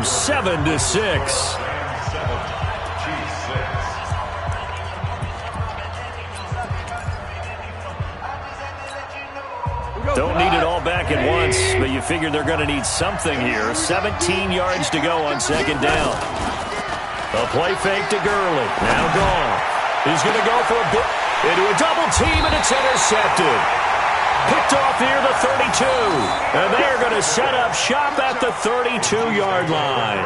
game 7-6. Don't need it all back at once, but you figure they're going to need something here. 17 yards to go on second down. A play fake to Gurley. Now gone. He's going to go for a bit into a double team, and it's intercepted. Picked off near the 32. And they're going to set up shop at the 32-yard line.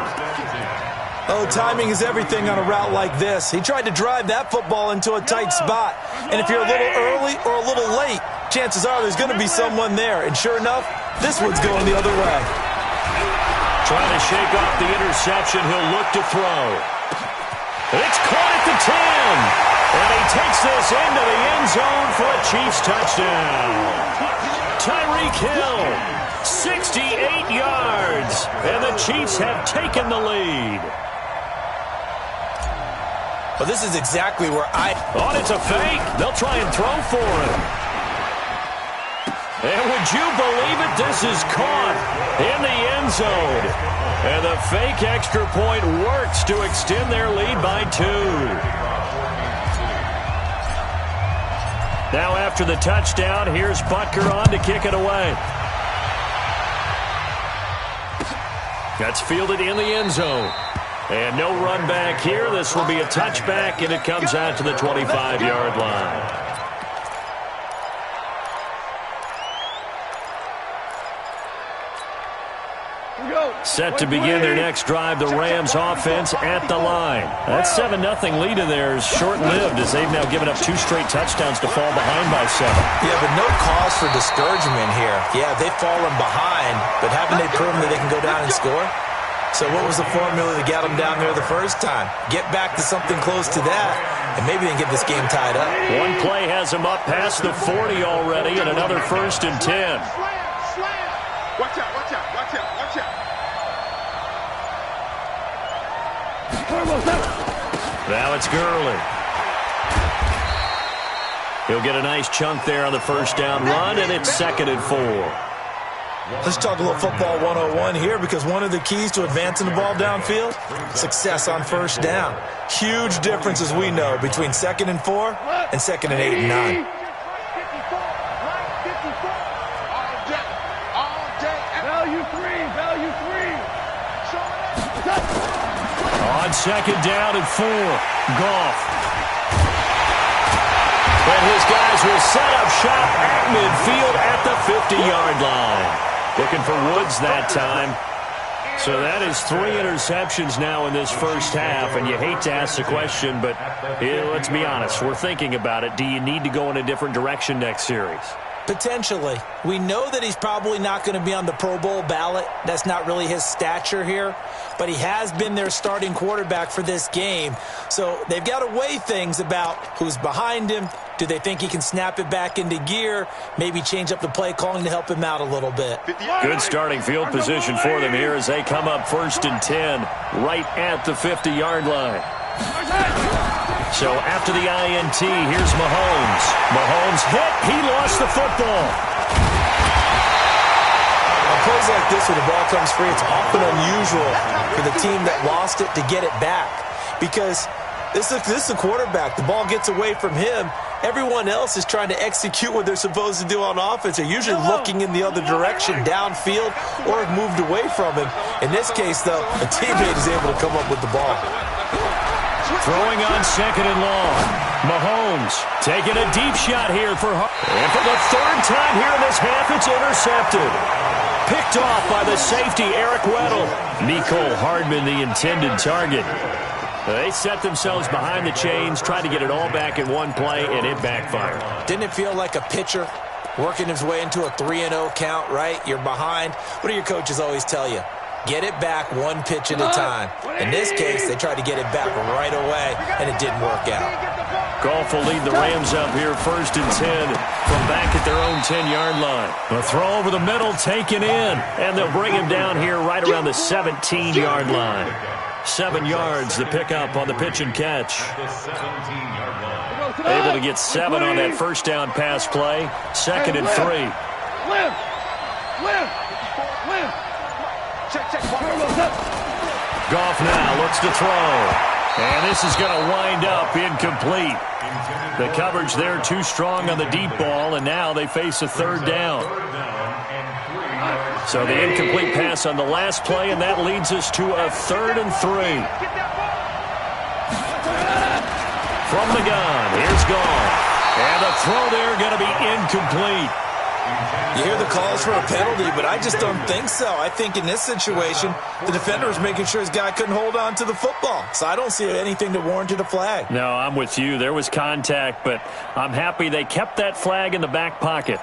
Oh, timing is everything on a route like this. He tried to drive that football into a tight spot. And if you're a little early or a little late, chances are there's going to be someone there. And sure enough, this one's going the other way. Trying to shake off the interception. He'll look to throw. It's caught at the 10. And he takes this into the end zone for a Chiefs touchdown. Tyreek Hill, 68 yards. And the Chiefs have taken the lead. Well, this is exactly where Oh, it's a fake. They'll try and throw for him. And would you believe it? This is caught in the end zone. And the fake extra point works to extend their lead by 2. Now after the touchdown, here's Butker on to kick it away. That's fielded in the end zone. And no run back here. This will be a touchback, and it comes out to the 25-yard line. Set to begin their next drive, the Rams offense at the line. That 7-0 lead of theirs short-lived as they've now given up 2 straight touchdowns to fall behind by 7. Yeah, but no cause for discouragement here. Yeah, they've fallen behind, but haven't they proven that they can go down and score? So what was the formula to get them down there the first time? Get back to something close to that, and maybe they can get this game tied up. One play has them up past the 40 already, and another 1st and 10. Watch out, watch out, watch out, watch out. Now it's Gurley. He'll get a nice chunk there on the first down run, and it's 2nd and 4. Let's talk a little football 101 here, because one of the keys to advancing the ball downfield, success on first down. Huge difference, as we know, between 2nd and 4 and 2nd and 8 and 9. On 2nd down and 4, Goff. And his guys will set up shop at midfield at the 50-yard line. Looking for Woods that time. So that is 3 interceptions now in this first half, and you hate to ask the question, but let's be honest, we're thinking about it. Do you need to go in a different direction next series? Potentially. We know that he's probably not going to be on the Pro Bowl ballot. That's not really his stature here. But he has been their starting quarterback for this game. So they've got to weigh things about who's behind him. Do they think he can snap it back into gear? Maybe change up the play calling to help him out a little bit. Good starting field position for them here as they come up 1st and 10 right at the 50-yard line. So after the INT, here's Mahomes. Mahomes hit. He lost the football. On plays like this where the ball comes free, it's often unusual for the team that lost it to get it back. Because this is a quarterback. The ball gets away from him. Everyone else is trying to execute what they're supposed to do on offense. They're usually looking in the other direction, downfield, or have moved away from him. In this case, though, a teammate is able to come up with the ball. Throwing on 2nd and long. Mahomes taking a deep shot here for and for the 3rd time here in this half, it's intercepted. Picked off by the safety, Eric Weddle. Mecole Hardman, the intended target. They set themselves behind the chains, tried to get it all back in one play, and it backfired. Didn't it feel like a pitcher working his way into a 3-0 count, right? You're behind. What do your coaches always tell you? Get it back 1 pitch at a time. In this case, they tried to get it back right away, and it didn't work out. Goff will lead the Rams up here 1st and 10 from back at their own 10-yard line. A throw over the middle taken in, and they'll bring him down here right around the 17-yard line. 7 yards, the pickup on the pitch and catch. Able to get 7 on that first down pass play. 2nd and 3. Goff now looks to throw. And this is going to wind up incomplete. The coverage there too strong on the deep ball, and now they face a third down. So the incomplete pass on the last play, and that leads us to a 3rd and 3. From the gun, here's Goff. And the throw there going to be incomplete. You hear the calls for a penalty, but I just don't think so. I think in this situation, the defender was making sure his guy couldn't hold on to the football. So I don't see anything that warranted a flag. No, I'm with you. There was contact, but I'm happy they kept that flag in the back pocket.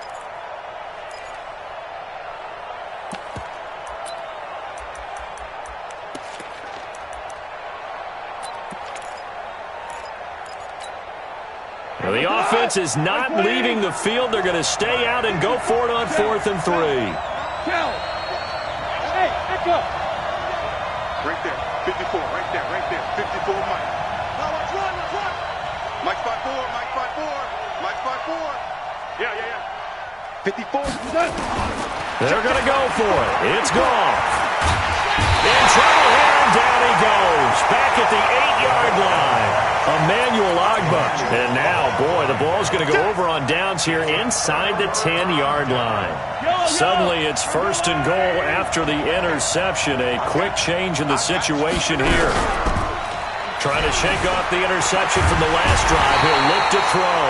Well, the offense is not leaving the field. They're going to stay out and go for it on 4th and 3. Hey, back up. Right there, 54, right there, 54, Mike. Now let's run. Mike spot 4, Mike spot 4. Yeah. 54. They're going to go for it. It's Goff. In trouble here, and down he goes. Back at the 8-yard line. Emmanuel Agba. And now, boy, the ball's going to go over on downs here inside the 10-yard line. Suddenly, it's 1st and goal after the interception. A quick change in the situation here. Trying to shake off the interception from the last drive. He'll look to throw.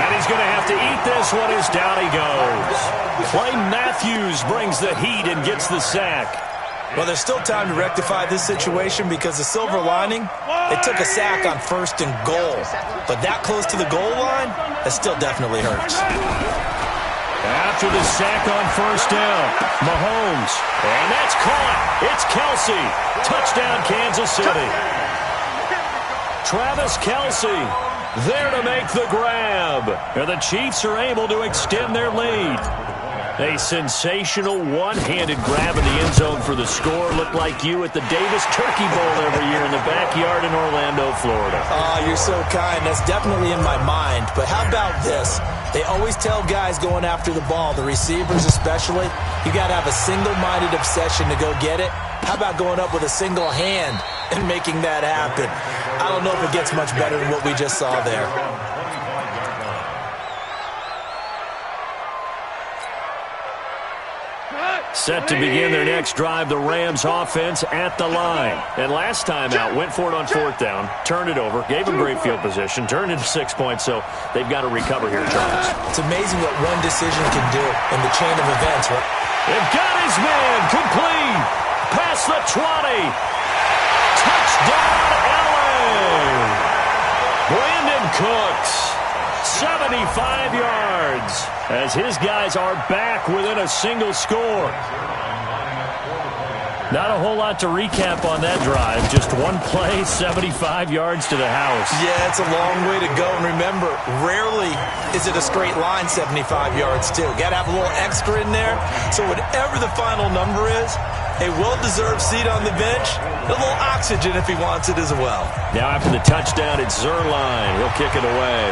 And he's going to have to eat this one as down he goes. Clay Matthews brings the heat and gets the sack. Well, there's still time to rectify this situation because the silver lining, they took a sack on 1st and goal. But that close to the goal line, that still definitely hurts. After the sack on 1st down, Mahomes. And that's caught. It's Kelsey. Touchdown, Kansas City. Travis Kelsey there to make the grab. And the Chiefs are able to extend their lead. A sensational one-handed grab in the end zone for the score. Looked like you at the Davis Turkey Bowl every year in the backyard in Orlando, Florida. Oh, you're so kind. That's definitely in my mind. But how about this? They always tell guys going after the ball, the receivers especially, you got to have a single-minded obsession to go get it. How about going up with a single hand and making that happen? I don't know if it gets much better than what we just saw there. Set to begin their next drive, the Rams offense at the line. And last time out, went for it on 4th down, turned it over, gave them great field position, turned into 6 points, so they've got to recover here, Charles. It's amazing what one decision can do in the chain of events, right? They've got his man, complete, past the 20. Touchdown, LA! Brandon Cooks. 75 yards as his guys are back within a single score. Not a whole lot to recap on that drive. Just one play, 75 yards to the house. Yeah, it's a long way to go. And remember, rarely is it a straight line 75 yards, too. Got to have a little extra in there. So whatever the final number is, a well-deserved seat on the bench, a little oxygen if he wants it as well. Now after the touchdown, it's Zuerlein. He'll kick it away.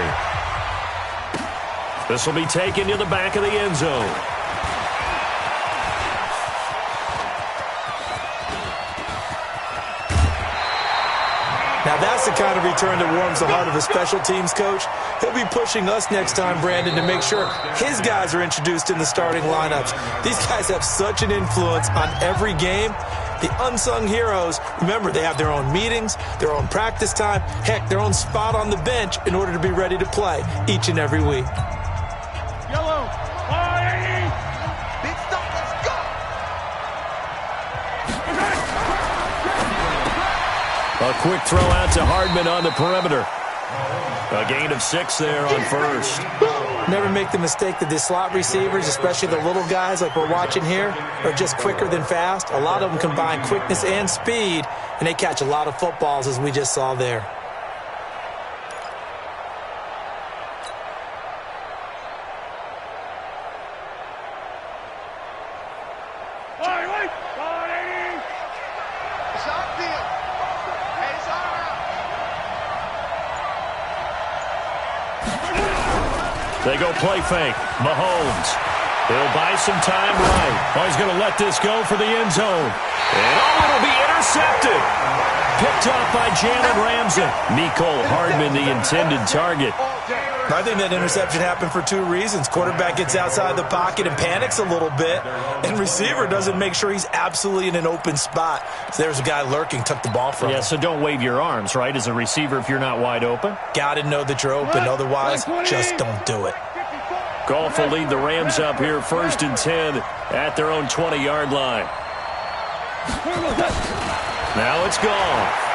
This will be taken to the back of the end zone. Now that's the kind of return that warms the heart of a special teams coach. He'll be pushing us next time, Brandon, to make sure his guys are introduced in the starting lineups. These guys have such an influence on every game. The unsung heroes, remember, they have their own meetings, their own practice time, heck, their own spot on the bench in order to be ready to play each and every week. Yellow. Big stop. Let's go. A quick throw out to Hardman on the perimeter. A gain of 6 there on 1st. Never make the mistake that the slot receivers, especially the little guys like we're watching here, are just quicker than fast. A lot of them combine quickness and speed, and they catch a lot of footballs, as we just saw there. They go play fake. Mahomes. He'll buy some time right. Oh, he's going to let this go for the end zone. And it'll be intercepted. Picked up by Jalen Ramsey. Mecole Hardman, the intended target. I think that interception happened for two reasons. Quarterback gets outside the pocket and panics a little bit, and receiver doesn't make sure he's absolutely in an open spot. So there's a guy lurking, took the ball from him. Yeah, so don't wave your arms, right, as a receiver if you're not wide open. Got to know that you're open. Otherwise, just don't do it. Goff will lead the Rams up here 1st and 10 at their own 20-yard line. Now it's Goff.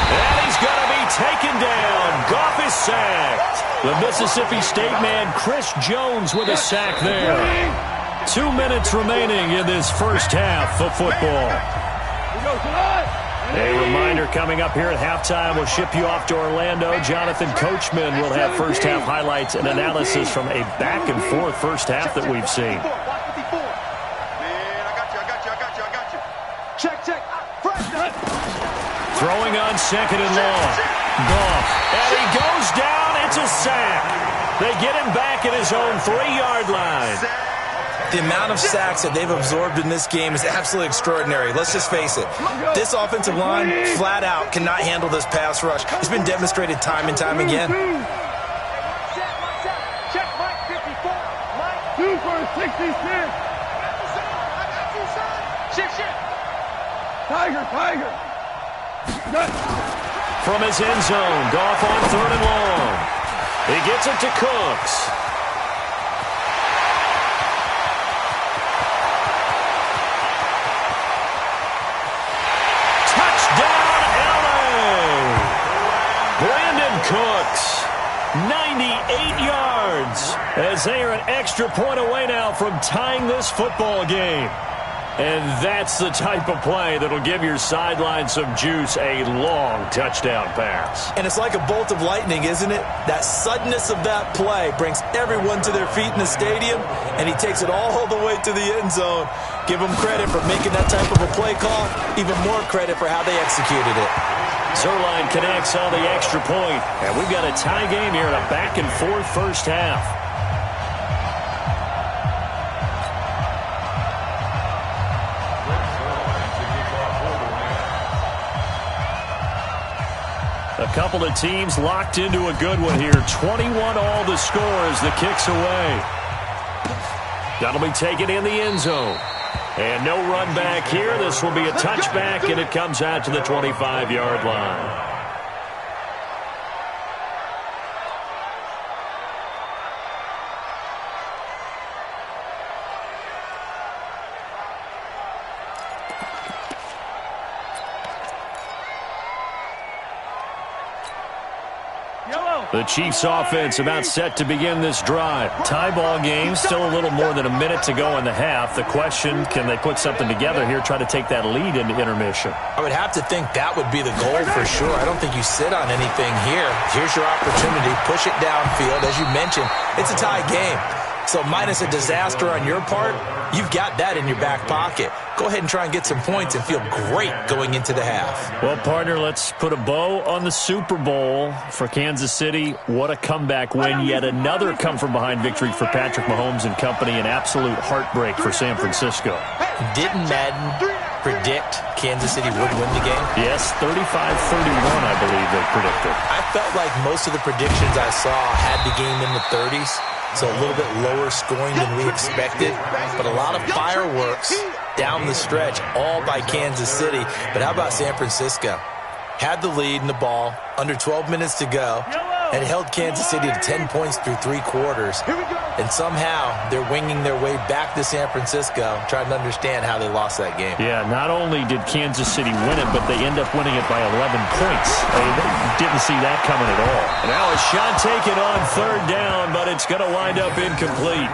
And he's going to be taken down. Goff is sacked. The Mississippi State man, Chris Jones, with a sack there. 2 minutes remaining in this first half of football. A reminder coming up here at halftime. We'll ship you off to Orlando. Jonathan Coachman will have first half highlights and analysis from a back-and-forth first half that we've seen. Throwing on 2nd and long. Goff. And he goes down. It's a sack. They get him back at his own 3-yard line. The amount of sacks that they've absorbed in this game is absolutely extraordinary. Let's just face it. This offensive line, flat out, cannot handle this pass rush. It's been demonstrated time and time again. Check Mike 54. Mike 2 for 66. Shit. Tiger. From his end zone, Goff on 3rd and long. He gets it to Cooks. Touchdown, LA! Brandon Cooks, 98 yards, as they are an extra point away now from tying this football game. And that's the type of play that'll give your sideline some juice, a long touchdown pass. And it's like a bolt of lightning, isn't it? That suddenness of that play brings everyone to their feet in the stadium, and he takes it all the way to the end zone. Give him credit for making that type of a play call, even more credit for how they executed it. Zerline connects on the extra point, and we've got a tie game here in a back-and-forth first half. A couple of teams locked into a good one here. 21 all the score as the kick's away. That'll be taken in the end zone. And no run back here. This will be a touchback, and it comes out to the 25-yard line. The Chiefs offense about set to begin this drive. Tie ball game, still a little more than a minute to go in the half. The question, can they put something together here, try to take that lead into intermission? I would have to think that would be the goal for sure. I don't think you sit on anything here. Here's your opportunity. Push it downfield. As you mentioned, it's a tie game. So minus a disaster on your part, you've got that in your back pocket. Go ahead and try and get some points and feel great going into the half. Well, partner, let's put a bow on the Super Bowl for Kansas City. What a comeback win. Yet another come-from-behind victory for Patrick Mahomes and company. An absolute heartbreak for San Francisco. Didn't Madden predict Kansas City would win the game? Yes, 35-31, I believe they predicted. I felt like most of the predictions I saw had the game in the 30s. So a little bit lower scoring than we expected, but a lot of fireworks down the stretch, all by Kansas City. But how about San Francisco? Had the lead in the ball, under 12 minutes to go, and held Kansas City to 10 points through 3 quarters. And somehow they're winging their way back to San Francisco, trying to understand how they lost that game. Yeah, not only did Kansas City win it, but they end up winning it by 11 points. They didn't see that coming at all. Now a shot taken on 3rd down, but it's going to wind up incomplete.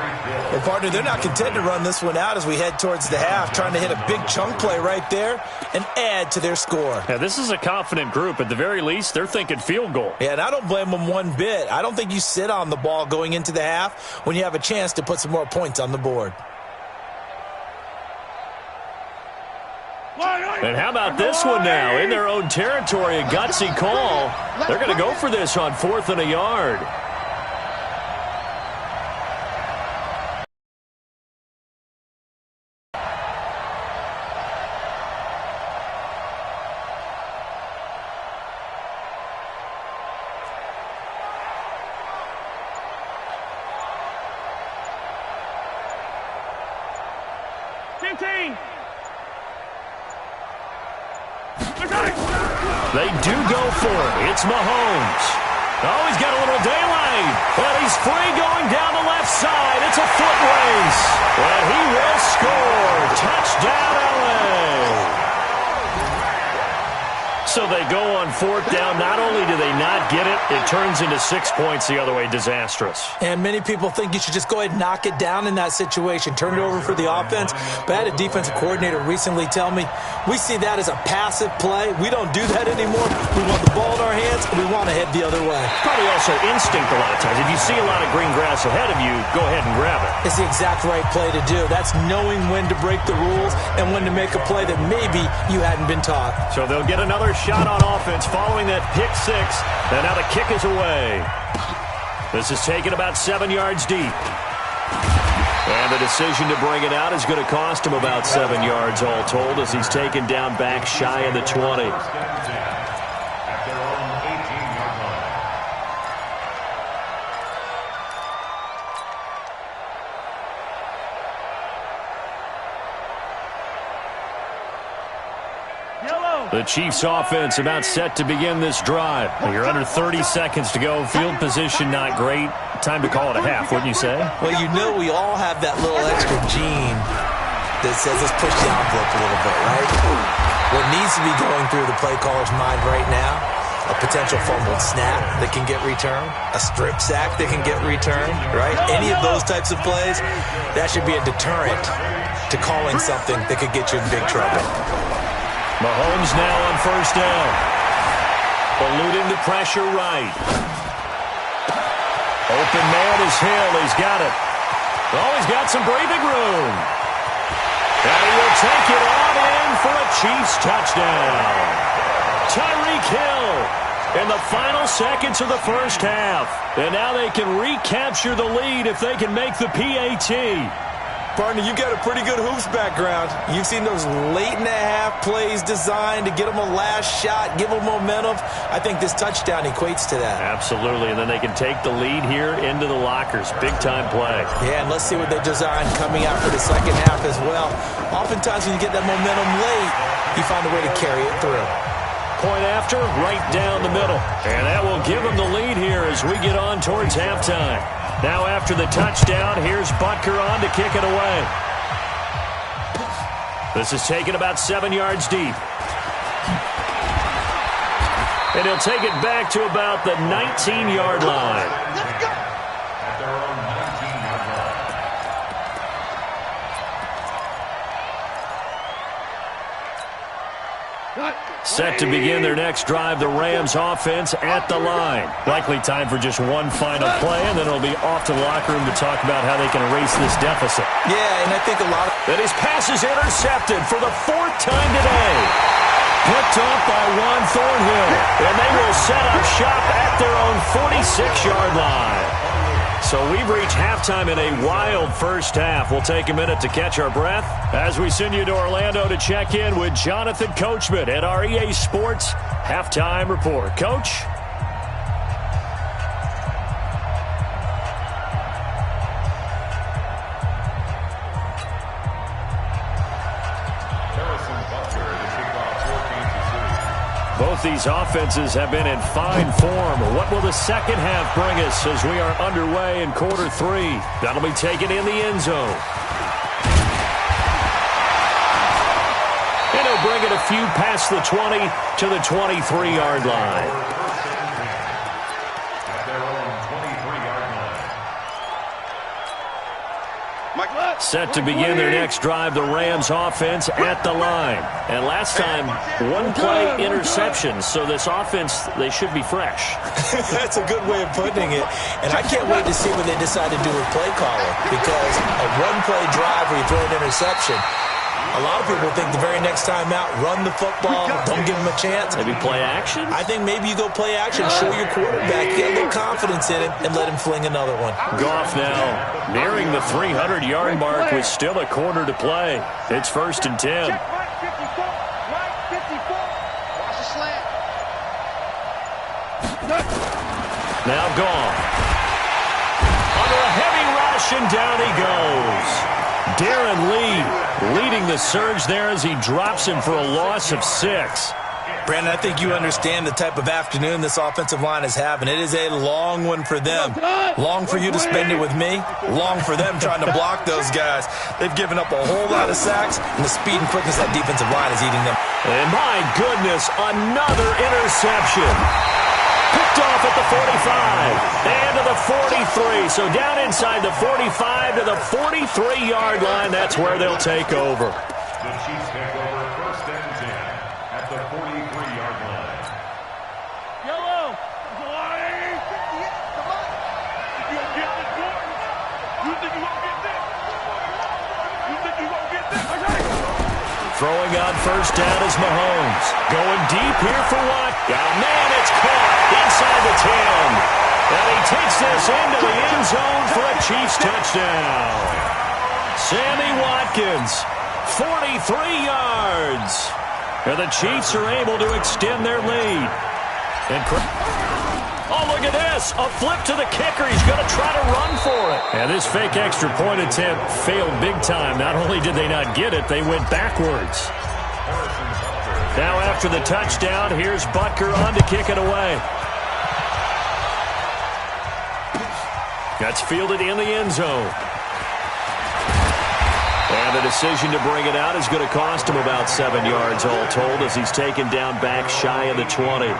Well, partner, they're not content to run this one out as we head towards the half, trying to hit a big chunk play right there and add to their score. Yeah, this is a confident group. At the very least, they're thinking field goal. Yeah, and I don't blame them one bit. I don't think you sit on the ball going into the half when you have a chance to put some more points on the board. And how about this one now? In their own territory, a gutsy call. They're going to go for this on 4th and a yard. 17. They do go for it. It's Mahomes. Oh, he's got a little daylight. And he's free going down the left side. It's a foot race. And he will score. Touchdown, LA. So they go on fourth down. Not only do they not get it, it turns into 6 points the other way. Disastrous. And many people think you should just go ahead and knock it down in that situation. Turn it over for the offense. But I had a defensive coordinator recently tell me, we see that as a passive play. We don't do that anymore. We want the ball in our hands, and we want to head the other way. Probably also instinct a lot of times. If you see a lot of green grass ahead of you, go ahead and grab it. It's the exact right play to do. That's knowing when to break the rules and when to make a play that maybe you hadn't been taught. So they'll get another shot on offense following that pick six. And now the kick is away. This is taken about 7 yards deep. And the decision to bring it out is going to cost him about 7 yards all told as he's taken down back shy of the 20. The Chiefs offense about set to begin this drive. You're under 30 seconds to go. Field position not great. Time to call it a half, wouldn't you say? Well, you know we all have that little extra gene that says let's push the envelope a little bit, right? What needs to be going through the play caller's mind right now, a potential fumbled snap that can get returned, a strip sack that can get returned, right? Any of those types of plays, that should be a deterrent to calling something that could get you in big trouble. Mahomes now on first down. Eluding the pressure right. Open man is Hill. He's got it. Oh, he's got some breathing room. And he will take it on in for a Chiefs touchdown. Tyreek Hill in the final seconds of the first half. And now they can recapture the lead if they can make the PAT. Partner, you got a pretty good hoops background. You've seen those late-in-the-half plays designed to get them a last shot, give them momentum. I think this touchdown equates to that. Absolutely, and then they can take the lead here into the lockers. Big-time play. Yeah, and let's see what they designed coming out for the second half as well. Oftentimes when you get that momentum late, you find a way to carry it through. Point after, right down the middle. And that will give them the lead here as we get on towards halftime. Now after the touchdown, here's Butker on to kick it away. This is taken about 7 yards deep. And he'll take it back to about the 19-yard line. Let's go. Set to begin their next drive, the Rams offense at the line. Likely time for just one final play, and then it'll be off to the locker room to talk about how they can erase this deficit. Yeah, and I think a lot of... And his pass is intercepted for the 4th time today. Picked off by Juan Thornhill, and they will set up shop at their own 46-yard line. So we've reached halftime in a wild first half. We'll take a minute to catch our breath as we send you to Orlando to check in with Jonathan Coachman at our EA Sports Halftime Report. Coach? Both these offenses have been in fine form. What will the second half bring us as we are underway in quarter 3? That'll be taken in the end zone. And he'll bring it a few past the 20 to the 23-yard line. Set to begin their next drive, the Rams offense at the line. And last time, one-play interception, so this offense, they should be fresh. That's a good way of putting it. And I can't wait to see what they decide to do with play calling, because a one-play drive where you throw an interception, a lot of people think the very next time out, run the football, don't give them a chance. Maybe play action? I think maybe you go play action, show your quarterback, get a little confidence in him, and let him fling another one. Goff now nearing the 300-yard mark with still a quarter to play. It's 1st and 10. Check right 54. Right 54. Watch the slant. Now Goff. Under a heavy rush, and down he goes. Darren Lee leading the surge there as he drops him for a loss of 6. Brandon, I think you understand the type of afternoon this offensive line is having. It is a long one for them. Long for you to spend it with me. Long for them trying to block those guys. They've given up a whole lot of sacks, and the speed and quickness that defensive line is eating them. And my goodness, another interception. Picked off at the 45 and to the 43. So down inside the 45 to the 43-yard line. That's where they'll take over. The Chiefs take over first and 10 at the 43-yard line. Yellow. Flying. Come on. You gonna get this, Gordon? You think you gonna get this? You think you gonna get this? Okay. Throwing on first down is Mahomes. Going deep here for what? Oh, man, it's caught inside the 10. And he takes this into the end zone for a Chiefs touchdown. Sammy Watkins, 43 yards. And the Chiefs are able to extend their lead. Oh, look at this. A flip to the kicker. He's going to try to run for it. And this fake extra point attempt failed big time. Not only did they not get it, they went backwards. Now after the touchdown, here's Butker on to kick it away. That's fielded in the end zone. And the decision to bring it out is going to cost him about 7 yards all told as he's taken down back shy of the 20.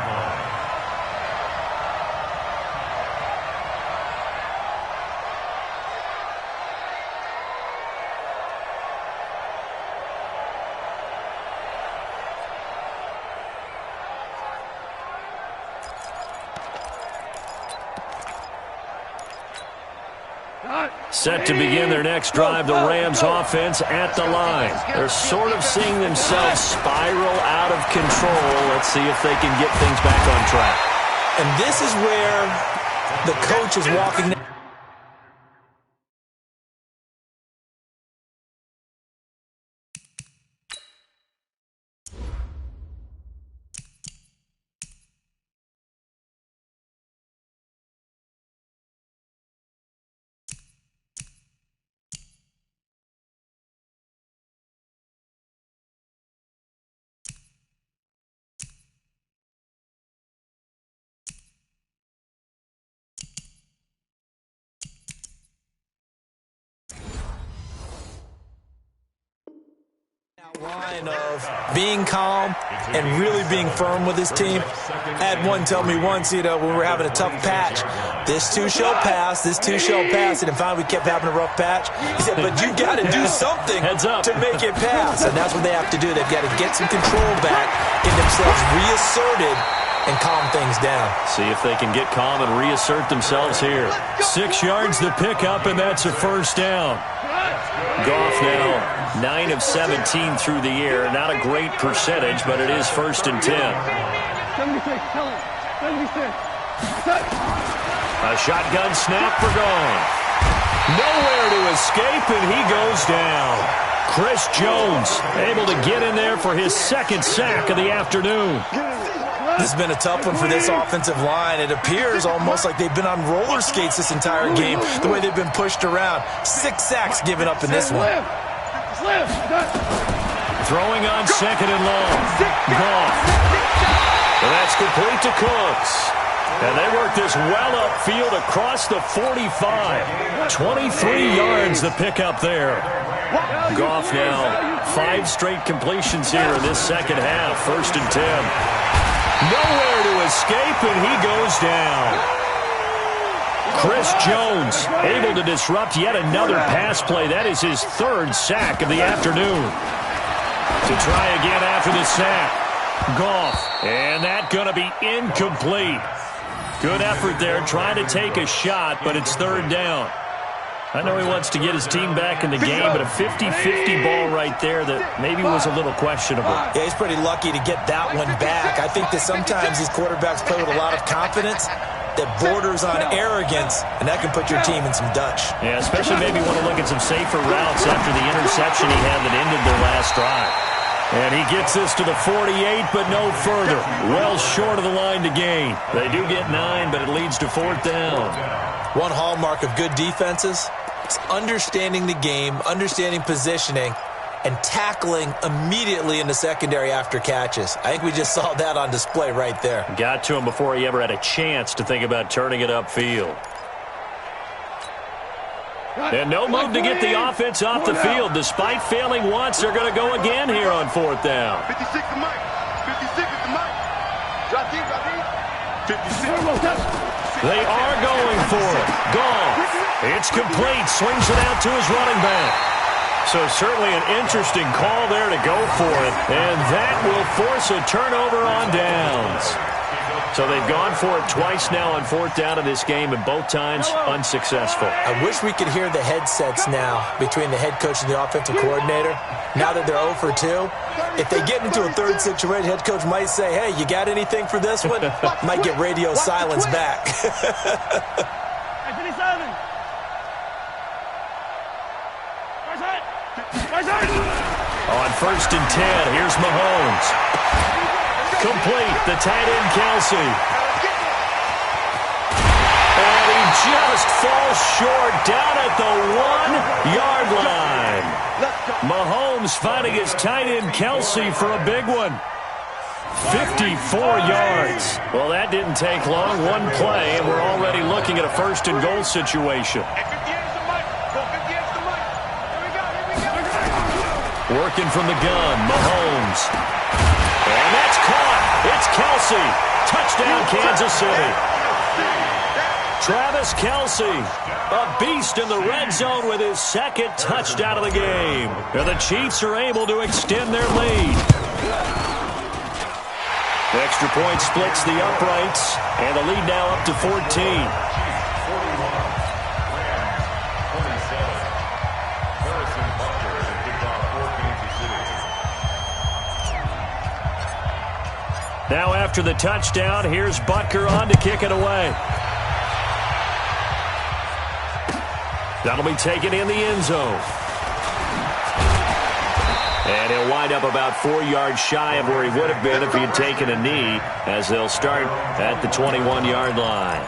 Set to begin their next drive, the Rams offense at the line. They're sort of seeing themselves spiral out of control. Let's see if they can get things back on track. And this is where the coach is walking. Line of being calm and really being firm with his team. I had one tell me once, when we were having a tough patch, this too shall pass, this too shall pass, and finally we kept having a rough patch. He said, but you got to do something to make it pass, and that's what they have to do. They've got to get some control back, get themselves reasserted, and calm things down. See if they can get calm and reassert themselves here. 6 yards the pickup, and that's a first down. Goff now 9 of 17 through the air. Not a great percentage, but it is first and 10. 76, tell him. 76. A shotgun snap for Goff. Nowhere to escape, and he goes down. Chris Jones able to get in there for his second sack of the afternoon. This has been a tough one for this offensive line. It appears almost like they've been on roller skates this entire game, the way they've been pushed around. 6 sacks given up in this one. Throwing on second and long. Goff. And that's complete to Cooks. And they work this well upfield across the 45. 23 yards the pickup there. Goff now 5 straight completions here in this second half. First and 10. Nowhere to escape, and he goes down. Chris Jones able to disrupt yet another pass play. That is his 3rd sack of the afternoon. To try again after the sack. Goff, and that going to be incomplete. Good effort there, trying to take a shot, but it's 3rd down. I know he wants to get his team back in the game, but a 50-50 ball right there that maybe was a little questionable. Yeah, he's pretty lucky to get that one back. I think that sometimes these quarterbacks play with a lot of confidence that borders on arrogance, and that can put your team in some Dutch. Yeah, especially maybe want to look at some safer routes after the interception he had that ended their last drive. And he gets this to the 48, but no further. Well short of the line to gain. They do get 9, but it leads to 4th down. One hallmark of good defenses is understanding the game, understanding positioning, and tackling immediately in the secondary after catches. I think we just saw that on display right there. Got to him before he ever had a chance to think about turning it upfield. And no move to get the offense off the field. Despite failing once, they're going to go again here on 4th down. 56 to Mike. 56 to Mike. Drop deep, drop deep. 56. They are going for it. Gone. It's complete. Swings it out to his running back. So certainly an interesting call there to go for it. And that will force a turnover on downs. So they've gone for it twice now on 4th down in this game, and both times unsuccessful. I wish we could hear the headsets now between the head coach and the offensive coordinator. Now that they're 0 for 2, if they get into a third situation, head coach might say, hey, you got anything for this one? Might get radio silence back. On 1st and 10, here's Mahomes. Complete, the tight end, Kelsey. And he just falls short down at the 1-yard line. Mahomes finding his tight end, Kelsey, for a big one. 54 yards. Well, that didn't take long. One play, and we're already looking at a 1st and goal situation. Working from the gun, Mahomes. And that's caught. It's Kelsey. Touchdown, Kansas City. Travis Kelsey, a beast in the red zone with his 2nd touchdown of the game. And the Chiefs are able to extend their lead. The extra point splits the uprights, and the lead now up to 14. Now after the touchdown, here's Butker on to kick it away. That'll be taken in the end zone. And he'll wind up about 4 yards shy of where he would have been if he had taken a knee, as they'll start at the 21-yard line.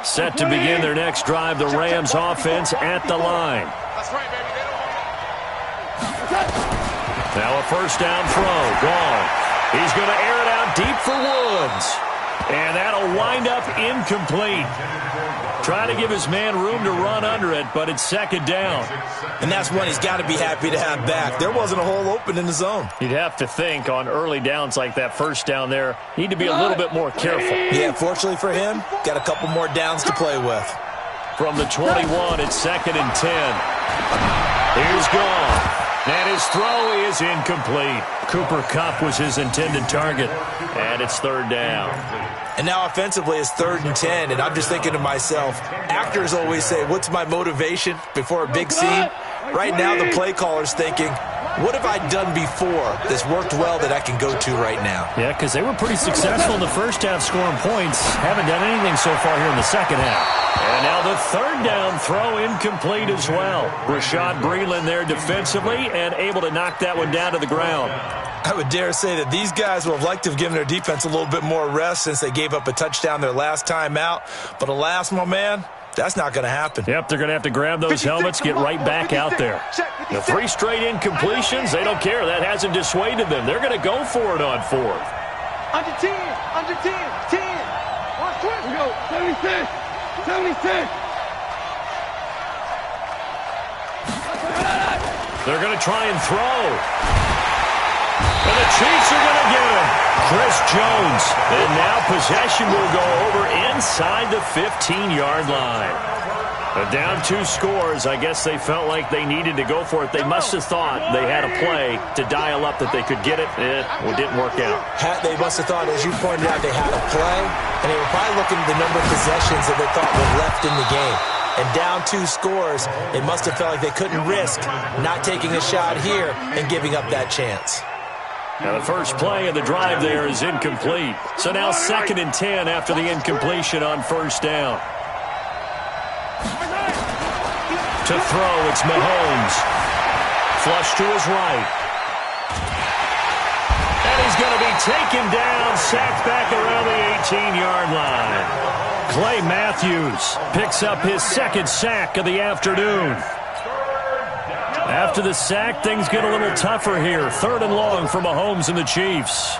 Set to begin their next drive, the Rams offense at the line. That's right, baby. They don't want Now a 1st down throw, gone. He's going to air it out deep for Woods. And that'll wind up incomplete. Trying to give his man room to run under it, but it's 2nd down. And that's one he's got to be happy to have back. There wasn't a hole open in the zone. You'd have to think on early downs like that 1st down there, need to be a little bit more careful. Yeah, fortunately for him, got a couple more downs to play with. From the 21, it's 2nd and 10. Here's gone. And his throw is incomplete. Cooper Kupp was his intended target. And it's 3rd down. And now offensively it's 3rd and 10. And I'm just thinking to myself, actors always say, what's my motivation before a big scene? Right now the play caller's thinking, what have I done before that's worked well that I can go to right now? Yeah, because they were pretty successful in the 1st half scoring points. Haven't done anything so far here in the 2nd half. And now the 3rd down throw incomplete as well. Rashad Breeland there defensively and able to knock that one down to the ground. I would dare say that these guys would have liked to have given their defense a little bit more rest since they gave up a touchdown their last time out. But alas, my man, that's not going to happen. Yep, they're going to have to grab those helmets, get right back out there. The 3 straight incompletions, they don't care. That hasn't dissuaded them. They're going to go for it on 4th. Under 10, under 10, 10. Watch 20. We go, 76, 76. They're going to try and throw. And the Chiefs are going to get him. Chris Jones. And now possession will go over inside the 15-yard line. Down 2 scores. I guess they felt like they needed to go for it. They must have thought they had a play to dial up that they could get it. It didn't work out. They must have thought, as you pointed out, they had a play. And they were probably looking at the number of possessions that they thought were left in the game. And down 2 scores, they must have felt like they couldn't risk not taking a shot here and giving up that chance. Now the first play of the drive there is incomplete. So now 2nd and 10 after the incompletion on 1st down. To throw, it's Mahomes. Flush to his right. And he's going to be taken down, sacked back around the 18-yard line. Clay Matthews picks up his second sack of the afternoon. After the sack, things get a little tougher here. 3rd and long for Mahomes and the Chiefs.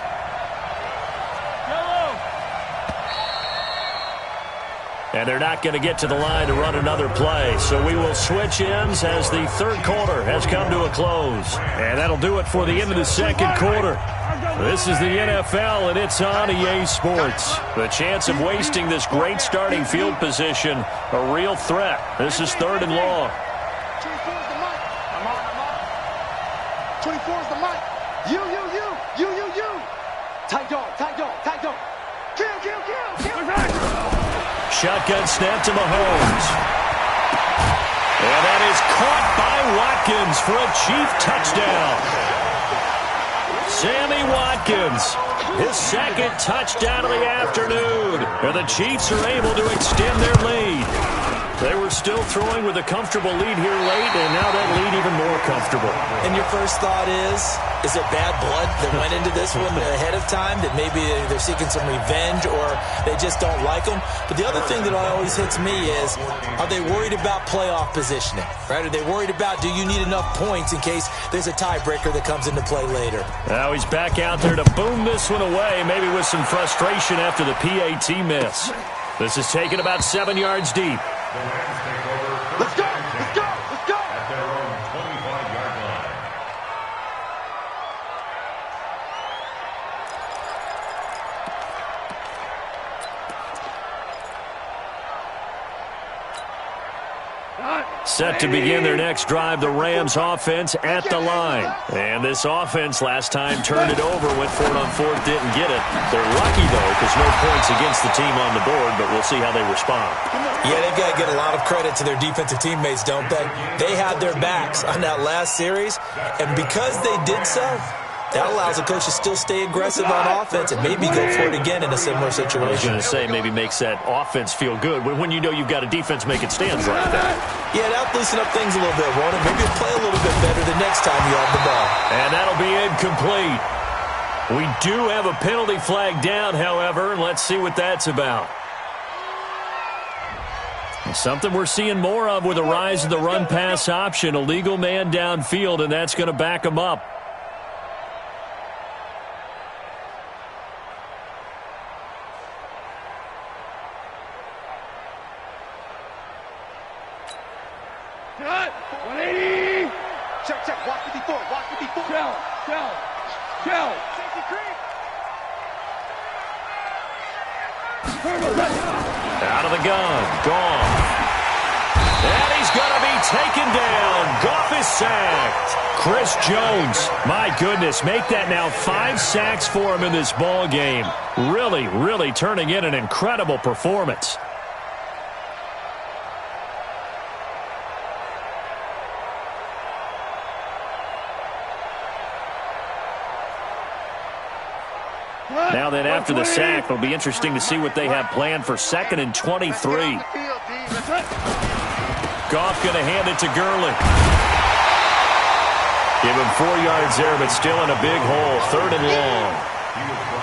And they're not going to get to the line to run another play. So we will switch ends as the 3rd quarter has come to a close. And that'll do it for the end of the 2nd quarter. This is the NFL, and it's on EA Sports. The chance of wasting this great starting field position, a real threat. This is 3rd and long. 24's the mic. I'm on. 24's the mic. You. Tight dog. Kill. Shotgun snap to Mahomes. And that is caught by Watkins for a Chief touchdown. Sammy Watkins, his 2nd touchdown of the afternoon. And the Chiefs are able to extend their lead. They were still throwing with a comfortable lead here late, and now that lead even more comfortable. And your first thought is it bad blood that went into this one ahead of time, that maybe they're seeking some revenge or they just don't like them? But the other thing that always hits me is, are they worried about playoff positioning, right? Are they worried about, do you need enough points in case there's a tiebreaker that comes into play later? Now he's back out there to boom this one away, maybe with some frustration after the PAT miss. This is taken about 7 yards deep. Let's go. At their own 25-yard line. Set to begin their next drive, the Rams offense at the line. And this offense last time turned it over, went for it on 4th, didn't get it. They're lucky, though, because no points against the team on the board, but we'll see how they respond. Yeah, they've got to get a lot of credit to their defensive teammates, don't they? They had their backs on that last series, and because they did so, that allows the coach to still stay aggressive on offense and maybe go for it again in a similar situation. I was going to say, maybe makes that offense feel good when you know you've got a defense making stands like that. Yeah, that'll loosen up things a little bit, won't it? Maybe play a little bit better the next time you have the ball. And that'll be incomplete. We do have a penalty flag down, however, and let's see what that's about. Something we're seeing more of with the rise of the run-pass option. A legal man downfield, and that's going to back him up. Cut. 180. Check. Watch 54. Shell. Safety creep. Out of the gun. Gone. And he's going to be taken down. Goff is sacked. Chris Jones, my goodness, make that now 5 sacks for him in this ball game. Really turning in an incredible performance. Now then, after the sack, it'll be interesting to see what they have planned for 2nd and 23. Goff going to hand it to Gurley. Give him 4 yards there, but still in a big hole. 3rd and long.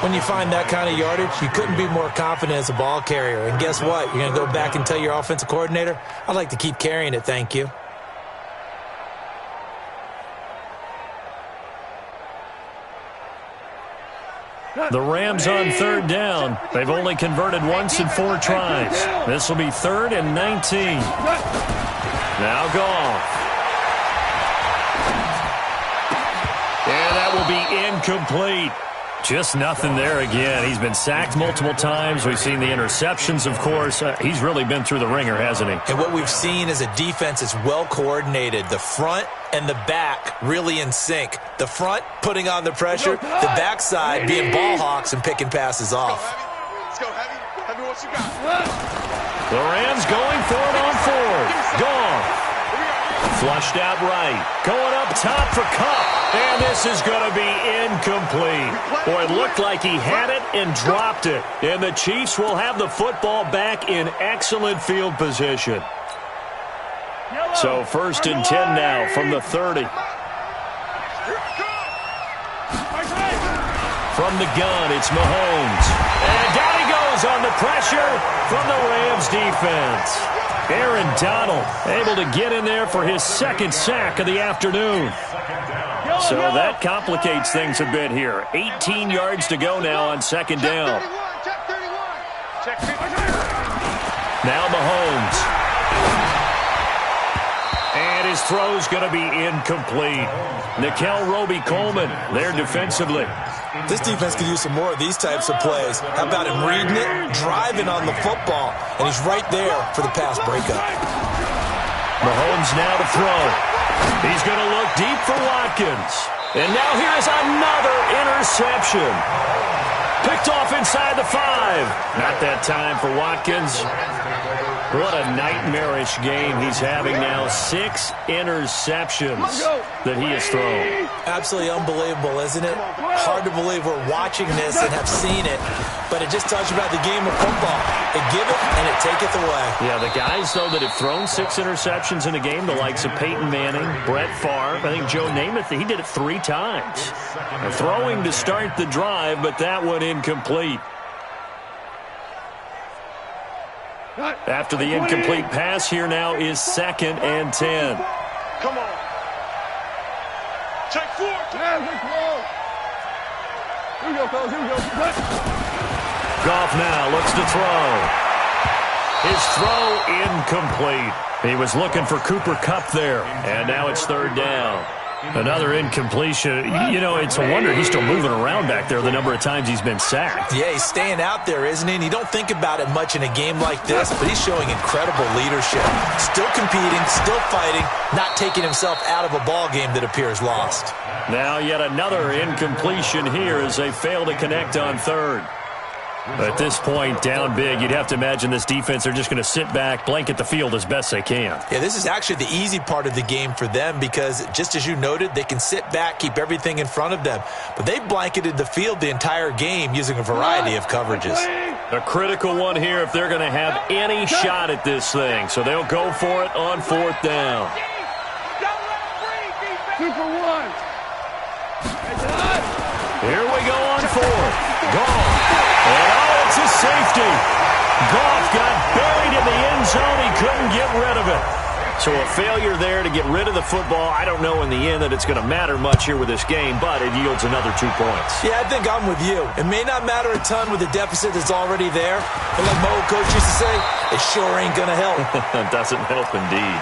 When you find that kind of yardage, you couldn't be more confident as a ball carrier. And guess what? You're going to go back and tell your offensive coordinator, I'd like to keep carrying it, thank you. The Rams on 3rd down. They've only converted once in 4 tries. This will be 3rd and 19. Now Goff. And that will be incomplete. Just nothing there again. He's been sacked multiple times. We've seen the interceptions, of course. He's really been through the ringer, hasn't he? And what we've seen is a defense that's well coordinated. The front and the back really in sync. The front putting on the pressure, the backside being ball hawks and picking passes off. Let's go, Heavy. Heavy, what you got? The Rams going for it on 4th. Gone. Flushed out right. Going up top for Kupp. And this is going to be incomplete. Boy, it looked like he had it and dropped it. And the Chiefs will have the football back in excellent field position. So 1st and 10 now from the 30. From the gun, it's Mahomes. And down he goes on the pressure from the Rams defense. Aaron Donald able to get in there for his second sack of the afternoon. So that complicates things a bit here. 18 yards to go now on second down. Now Mahomes. And his throw's going to be incomplete. Nickel Roby-Coleman there defensively. This defense could use some more of these types of plays. How about him reading it, driving on the football, and he's right there for the pass breakup. Mahomes now to throw. He's going to look deep for Watkins. And now here's another interception. Picked off inside the 5. Not that time for Watkins. What a nightmarish game he's having now. 6 interceptions that he has thrown. Absolutely unbelievable, isn't it? Hard to believe we're watching this and have seen it, but it just tells you about the game of football. It giveth and it taketh away. Yeah, the guys, though, that have thrown 6 interceptions in a game, the likes of Peyton Manning, Brett Favre, I think Joe Namath, he did it 3 times. Throwing to start the drive, but that one incomplete. After the incomplete pass, here now is 2nd and 10. Come on. Check 4. Yeah, we're close. Here we go, fellas. Here we go. Goff now looks to throw. His throw incomplete. He was looking for Cooper Kupp there, and now it's 3rd down. Another incompletion. You know, it's a wonder he's still moving around back there the number of times he's been sacked. Yeah, he's staying out there, isn't he? And you don't think about it much in a game like this, but he's showing incredible leadership. Still competing, still fighting, not taking himself out of a ball game that appears lost. Now yet another incompletion here as they fail to connect on 3rd. At this point, down big, you'd have to imagine this defense, they're just going to sit back, blanket the field as best they can. Yeah, this is actually the easy part of the game for them because, just as you noted, they can sit back, keep everything in front of them. But they blanketed the field the entire game using a variety of coverages. A critical one here if they're going to have any shot at this thing. So they'll go for it on 4th down. 2 for 1. Here we go on 4th. Goff. And oh, it's a safety. Goff got buried in the end zone. He couldn't get rid of it. So a failure there to get rid of the football. I don't know in the end that it's going to matter much here with this game, but it yields another 2 points. Yeah, I think I'm with you. It may not matter a ton with the deficit that's already there, but like my old coach used to say, it sure ain't going to help. It doesn't help indeed.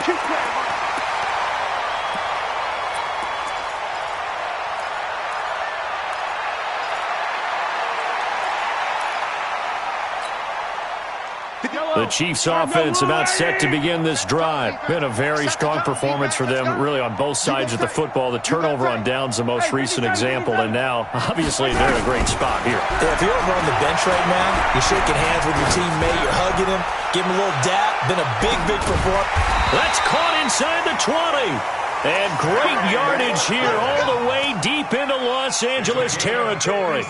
The Chiefs offense about set to begin this drive. Been a very strong performance for them really on both sides of the football. The turnover on downs the most recent example, and now obviously they're in a great spot here. Yeah, if you're over on the bench right now, you're shaking hands with your teammate, you're hugging him, give him a little dap. Been a big performance. That's caught inside the 20. And great yardage here all the way deep into Los Angeles territory.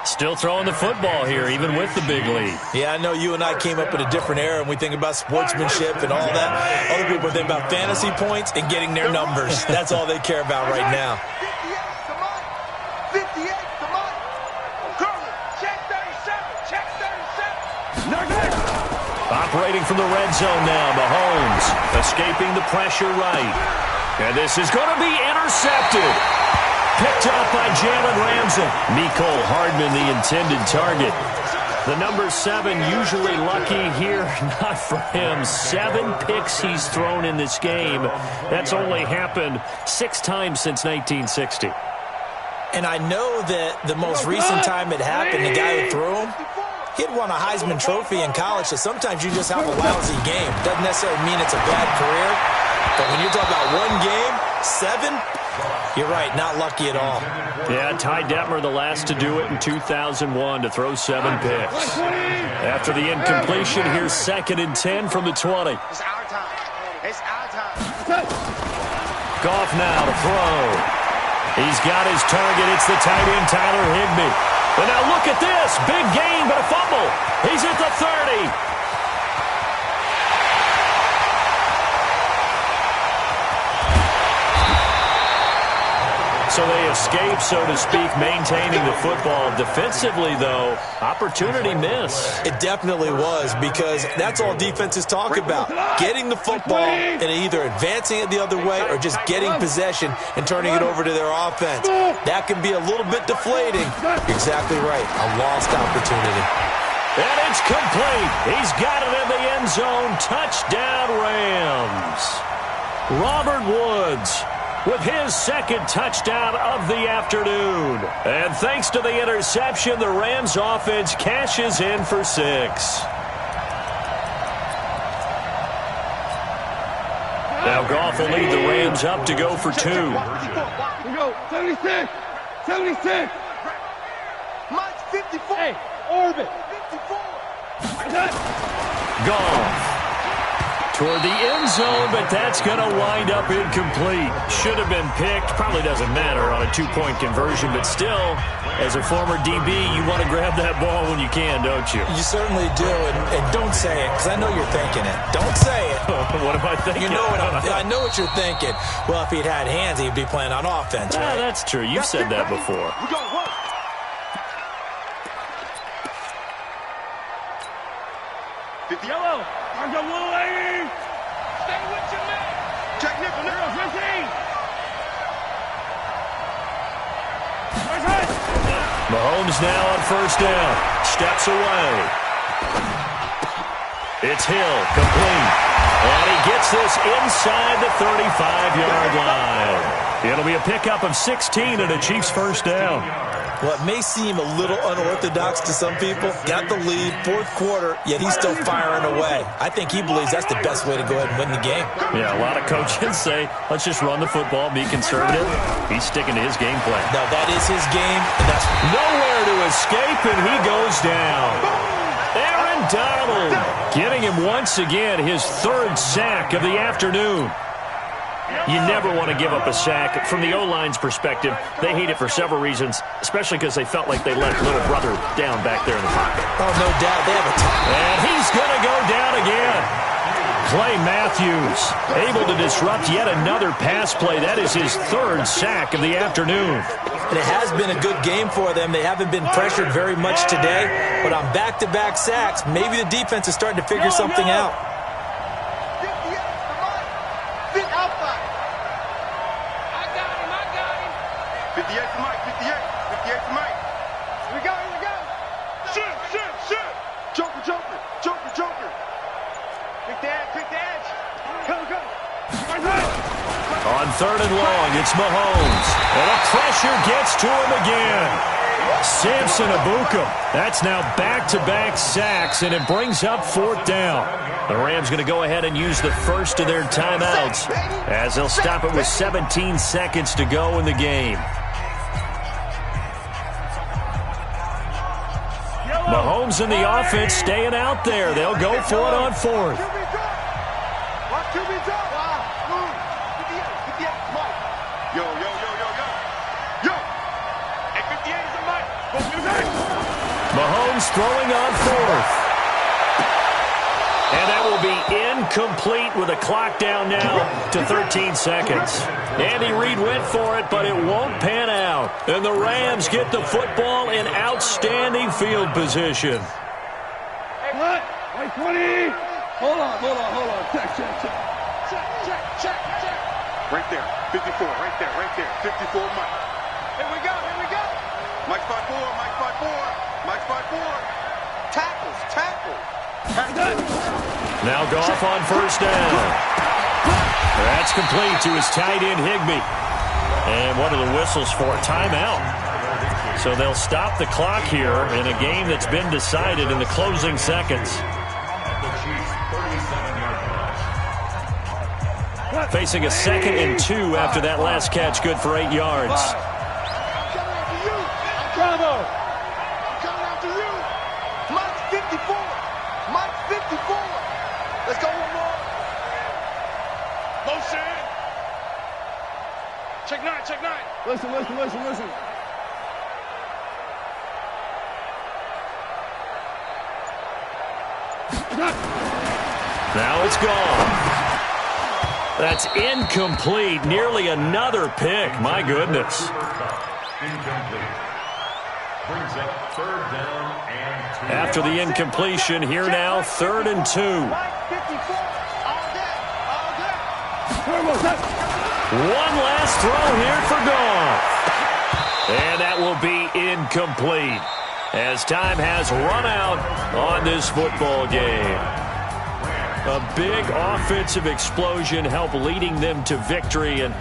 Still throwing the football here, even with the big lead. Yeah, I know you and I came up in a different era, and we think about sportsmanship and all that. Other people think about fantasy points and getting their numbers. That's all they care about right now. 58, come on. Curly, check 37, check 37. Operating from the red zone now, Mahomes escaping the pressure right. And this is going to be intercepted. Picked off by Jalen Ramsey. Mecole Hardman, the intended target. The number 7 usually lucky here. Not for him. 7 picks he's thrown in this game. That's only happened 6 times since 1960. And I know that the most recent time it happened, the guy who threw him, he'd won a Heisman Trophy in college, so sometimes you just have a lousy game. Doesn't necessarily mean it's a bad career, but when you're talking about one game, 7, you're right, not lucky at all. Yeah, Ty Detmer, the last to do it in 2001, to throw 7 picks. After the incompletion, here's 2nd and 10 from the 20. It's our time. It's our time. Goff now to throw. He's got his target. It's the tight end, Tyler Higbee. But now look at this. Big gain, but a fumble. He's at the 30. So they escape, so to speak, maintaining the football. Defensively, though, opportunity miss. It definitely was, because that's all defenses talk about. Getting the football and either advancing it the other way or just getting possession and turning it over to their offense. That can be a little bit deflating. Exactly right. A lost opportunity. And it's complete. He's got it in the end zone. Touchdown, Rams. Robert Woods with his second touchdown of the afternoon. And thanks to the interception, the Rams offense cashes in for 6. Now Goff will lead the Rams up to go for 2. We go, 76, 76. Mike's 54. Hey, orbit. 54. Goff toward the end zone, but that's going to wind up incomplete. Should have been picked. Probably doesn't matter on a 2-point conversion, but still, as a former DB, you want to grab that ball when you can, don't you? You certainly do, and don't say it, because I know you're thinking it. Don't say it. What am I thinking? You know I know what you're thinking. Well, if he'd had hands, he'd be playing on offense, right? That's true. You've said that before. We go, what? Yellow. I got 180. Stay with your man. Check nickel, nickel. 15. Mahomes now on first down. Steps away. It's Hill, complete. And he gets this inside the 35-yard line. It'll be a pickup of 16 and a Chiefs first down. Well, it may seem a little unorthodox to some people. Got the lead, fourth quarter, yet he's still firing away. I think he believes that's the best way to go ahead and win the game. Yeah, a lot of coaches say, let's just run the football, be conservative. He's sticking to his game plan. Now, that is his game, and that's Nowhere to escape, and he goes down. Aaron Donald getting him once again, his third sack of the afternoon. You never want to give up a sack. From the O-line's perspective, they hate it for several reasons, especially because they felt like they let little brother down back there in the pocket. oh, no doubt. They have a time. And he's going to go down again. Clay Matthews able to disrupt yet another pass play. That is his third sack of the afternoon. And it has been a good game for them. They haven't been pressured very much today, but on back-to-back sacks, maybe the defense is starting to figure something out. 58 to Mike, 58 to Mike. Here we go, here we go. Shoot. Joker. Pick the edge. Go. On third and long, it's Mahomes. And the pressure gets to him again. Samson Abuka. That's now back-to-back sacks, and it brings up fourth down. The Rams going to go ahead and use the first of their timeouts as they'll stop it with 17 seconds to go in the game. Mahomes and the offense staying out there. They'll go for it on fourth. Mahomes throwing on fourth. And that will be incomplete with a clock down now to 13 seconds. Andy Reid went for it, but it won't pan out. And the Rams get the football in outstanding field position. Hey, what? Wait, 20. Hold on. Check. Right there, 54, right there. 54, Mike. Here we go. Mike's 5'4". Tackle. Now Goff on first down. That's complete to his tight end, Higbee. And what are the whistles for? Timeout. So they'll stop the clock here in a game that's been decided in the closing seconds. Facing a 2nd and 2 after that last catch, good for 8 yards. Bravo. I'm coming after you. Mike's 54. Let's go one more. Motion. Check nine. Listen. Now it's gone. That's incomplete. Nearly another pick. My goodness. Incomplete. Brings up third down and 2. After the incompletion, here now, 3rd and 2. One last throw here for Goff. And that will be incomplete as time has run out on this football game. A big offensive explosion helped leading them to victory. And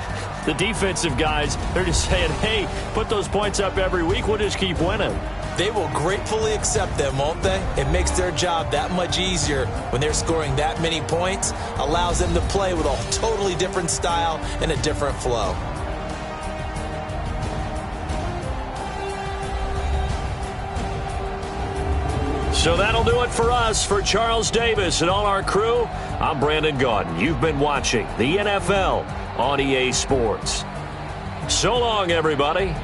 the defensive guys, they're just saying, hey, put those points up every week. We'll just keep winning. They will gratefully accept them, won't they? It makes their job that much easier when they're scoring that many points. Allows them to play with a totally different style and a different flow. So that'll do it for us. For Charles Davis and all our crew, I'm Brandon Gaudin. You've been watching the NFL on EA Sports. So long, everybody.